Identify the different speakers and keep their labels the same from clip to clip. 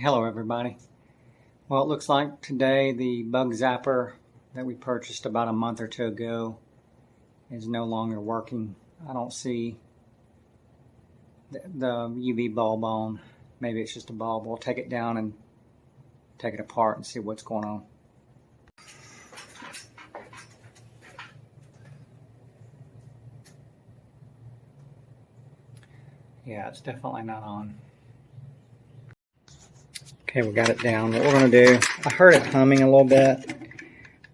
Speaker 1: Hello everybody. Well, it looks like today the Bug Zapper that we purchased about a month or two ago is no longer working. I don't see the UV bulb on. Maybe it's just a bulb. We'll take it down and take it apart and see what's going on. Yeah, it's definitely not on. Okay, we got it down. What we're going to do, I heard it humming a little bit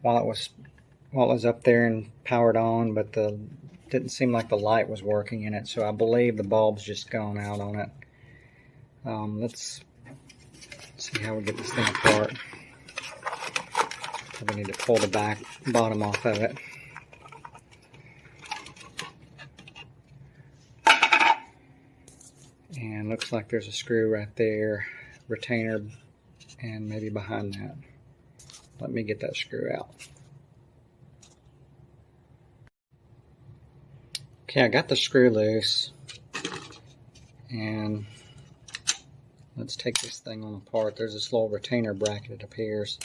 Speaker 1: while it was up there and powered on, but didn't seem like the light was working in it, so I believe the bulb's just gone out on it. Let's see how we get this thing apart. Probably need to pull the bottom off of it. And looks like there's a screw right there, retainer, and maybe behind that. Let me get that screw out. Okay, I got the screw loose, and let's take this thing on apart. There's this little retainer bracket, it appears.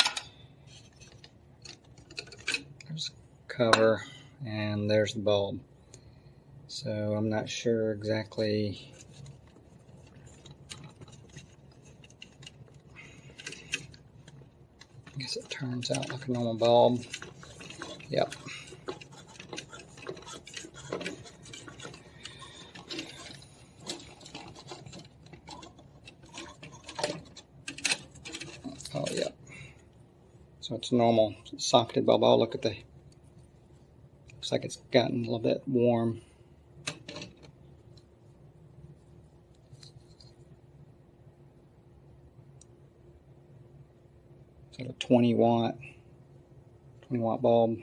Speaker 1: There's a cover, and there's the bulb. So I'm not sure exactly. I guess it turns out like a normal bulb. Yep. Oh, yep. So it's a normal socketed bulb. Oh, look at looks like it's gotten a little bit warm. So a 20 watt bulb.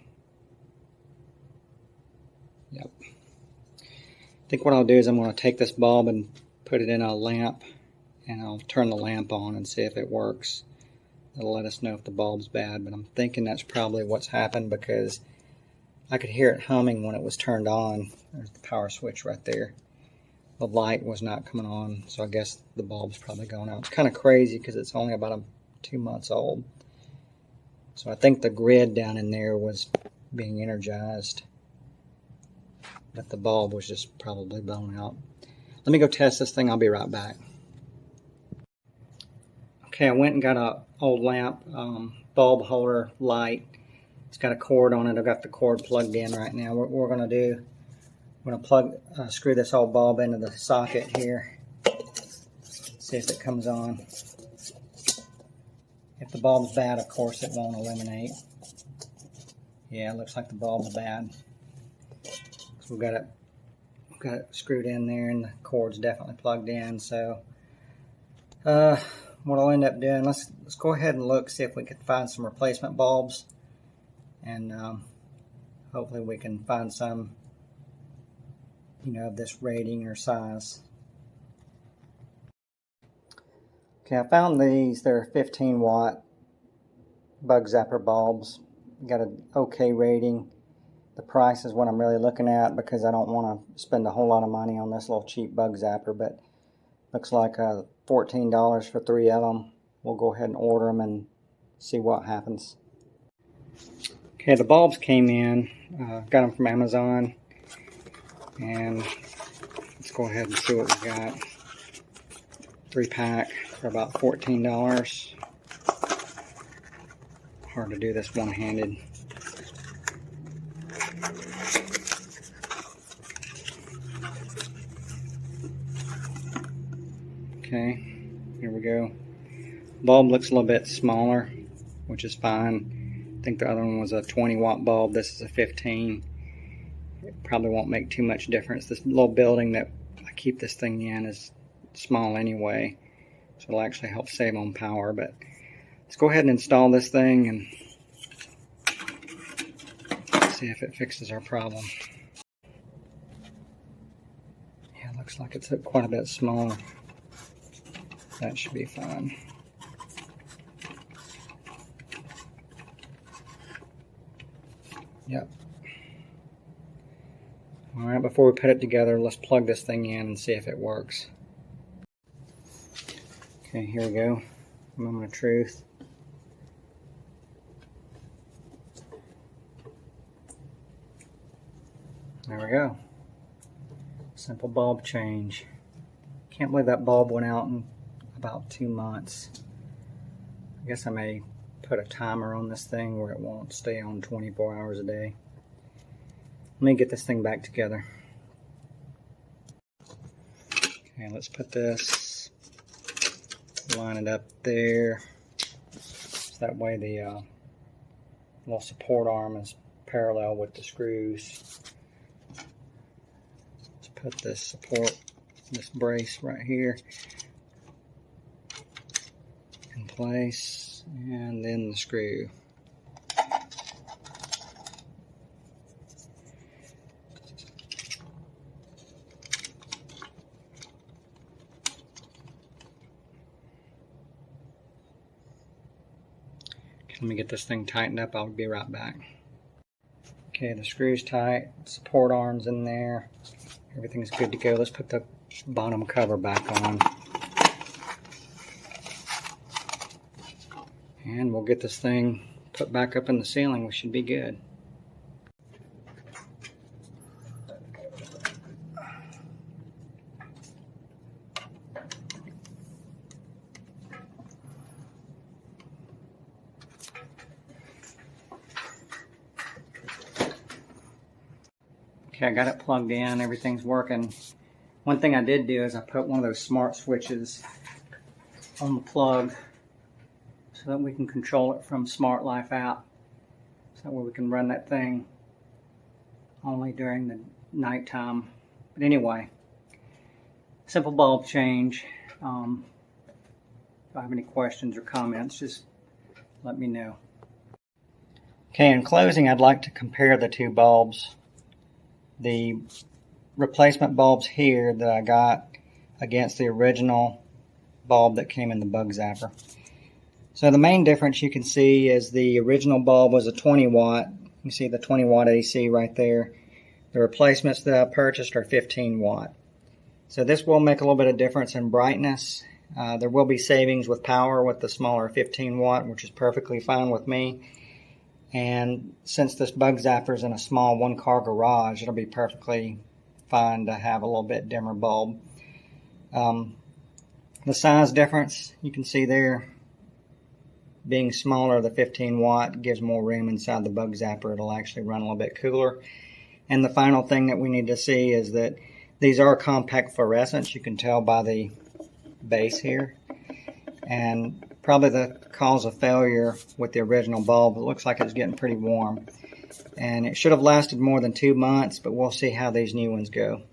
Speaker 1: Yep. I think what I'll do is I'm going to take this bulb and put it in a lamp, and I'll turn the lamp on and see if it works. It'll let us know if the bulb's bad, but I'm thinking that's probably what's happened because I could hear it humming when it was turned on. There's the power switch right there. The light was not coming on, so I guess the bulb's probably going out. It's kind of crazy because it's only about 2 months old. So I think the grid down in there was being energized, but the bulb was just probably blown out. Let me go test this thing. I'll be right back. Okay, I went and got a old lamp bulb holder light. It's got a cord on it. I've got the cord plugged in right now. What we're going to do, I'm going to screw this old bulb into the socket here. See if it comes on. If the bulb's bad, of course, it won't illuminate. Yeah, it looks like the bulb's bad. So we've got it screwed in there, and the cord's definitely plugged in. So, what I'll end up doing, let's go ahead and look, see if we can find some replacement bulbs, and hopefully we can find some, of this rating or size. Okay, I found these. They're 15 watt Bug Zapper bulbs. Got an okay rating. The price is what I'm really looking at because I don't want to spend a whole lot of money on this little cheap Bug Zapper, but looks like $14 for 3 of them. We'll go ahead and order them and see what happens. Okay, the bulbs came in. Got them from Amazon, and let's go ahead and see what we got. 3-pack for about $14. Hard to do this one-handed. Okay, here we go. Bulb looks a little bit smaller, which is fine. I think the other one was a 20 watt bulb. This is a 15. It probably won't make too much difference. This little building that I keep this thing in is small anyway, so it'll actually help save on power. But let's go ahead and install this thing and see if it fixes our problem. Yeah, it looks like it's quite a bit smaller. That should be fine. Yep. Alright, before we put it together, let's plug this thing in and see if it works. Okay, here we go. Moment of truth. There we go. Simple bulb change. Can't believe that bulb went out in about 2 months. I guess I may put a timer on this thing where it won't stay on 24 hours a day. Let me get this thing back together. Okay, let's put this, line it up there, so that way the little support arm is parallel with the screws. Let's put this support, this brace right here in place, and then the screw. Let me get this thing tightened up. I'll be right back. Okay, the screw's tight, support arms in there, everything's good to go. Let's put the bottom cover back on. And we'll get this thing put back up in the ceiling. We should be good. Okay, I got it plugged in, everything's working. One thing I did do is I put one of those smart switches on the plug so that we can control it from Smart Life app. So that way we can run that thing only during the nighttime. But anyway, simple bulb change. If I have any questions or comments, just let me know. Okay, in closing, I'd like to compare the two bulbs. The replacement bulbs here that I got against the original bulb that came in the Bug Zapper. So the main difference you can see is the original bulb was a 20 watt. You can see the 20 watt AC right there. The replacements that I purchased are 15 watt. So this will make a little bit of difference in brightness. There will be savings with power with the smaller 15 watt, which is perfectly fine with me. And since this Bug Zapper is in a small one-car garage, it'll be perfectly fine to have a little bit dimmer bulb. The size difference, you can see there, being smaller, the 15 watt gives more room inside the Bug Zapper. It'll actually run a little bit cooler. And the final thing that we need to see is that these are compact fluorescents. You can tell by the base here. And probably the cause of failure with the original bulb, it looks like it's getting pretty warm. And it should have lasted more than 2 months, but we'll see how these new ones go.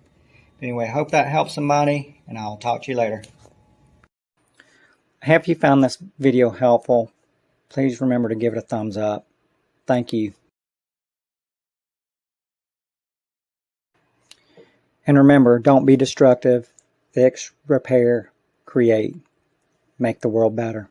Speaker 1: Anyway, I hope that helps somebody, and I'll talk to you later. I hope you found this video helpful. Please remember to give it a thumbs up. Thank you. And remember, don't be destructive. Fix, repair, create. Make the world better.